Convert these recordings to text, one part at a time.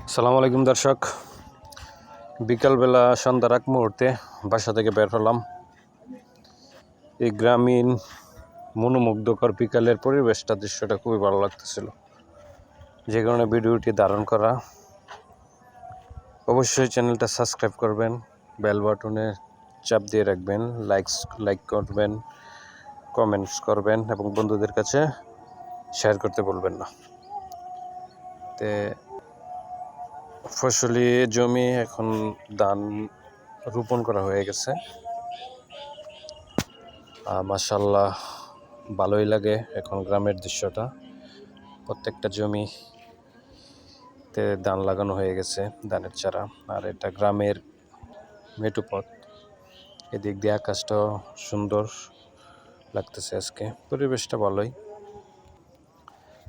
আসসালামু আলাইকুম দর্শক, বিকালবেলা সন্ধ্যার আগ মুহূর্তে বাসা থেকে বের হলাম। এই গ্রামীণ মনোমুগ্ধকর বিকালের পরিবেশটা, দৃশ্যটা খুবই ভালো লাগতেছিল, যে কারণে ভিডিওটি ধারণ করা। অবশ্যই চ্যানেলটা সাবস্ক্রাইব করবেন, বেল বাটনে চাপ দিয়ে রাখবেন, লাইক করবেন, কমেন্টস করবেন এবং বন্ধুদের কাছে শেয়ার করতে বলবেন না। তে ফসলি জমি এখন ধান রোপণ করা হয়ে গেছে। মাশাআল্লাহ, ভালোই লাগে এখন গ্রামের দৃশ্যটা। প্রত্যেকটা জমিতে ধান লাগানো হয়ে গেছে, ধানের চারা। আর এটা গ্রামের মেঠো পথ, এদিক দিয়ে আকাশটাও সুন্দর লাগতেছে। আজকে পরিবেশটা ভালোই,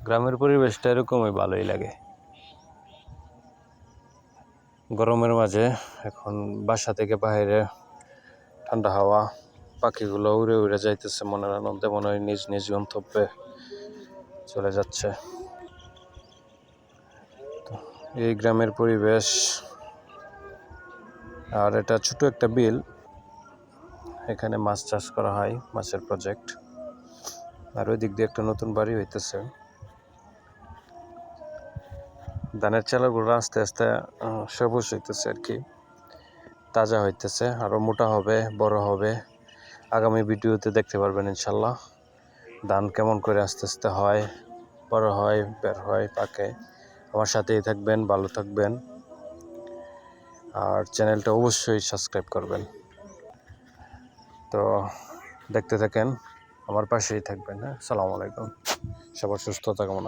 গ্রামের পরিবেশটা এরকমই ভালোই লাগে। গরমের মাঝে এখন বাসা থেকে বাইরে ঠান্ডা হাওয়া, পাখিগুলো উড়ে উড়ে যাইতেছে, মনের আনন্দে মনে হয় নিজ নিজ গন্তব্যে চলে যাচ্ছে। এই গ্রামের পরিবেশ। আর এটা ছোট একটা বিল, এখানে মাছ চাষ করা হয়, মাছের প্রজেক্ট। আর ওই দিক দিয়ে একটা নতুন বাড়ি হইতেছে। ধানের চালাগুলো আস্তে আস্তে সবুজ হইতেছে আর কি, তাজা হইতেছে, আরো মোটা হবে, বড় হবে। আগামী ভিডিওতে দেখতে পারবেন ইনশাল্লাহ ধান কেমন করে আস্তে আস্তে হয়, বড় হয়, বের হয়, পাকে। আমার সাথেই থাকবেন, ভালো থাকবেন, আর চ্যানেলটা অবশ্যই সাবস্ক্রাইব করবেন। তো দেখতে থাকেন, আমার পাশেই থাকবেন। হ্যাঁ, আসসালামু আলাইকুম, সবার সুস্থতা কামনা।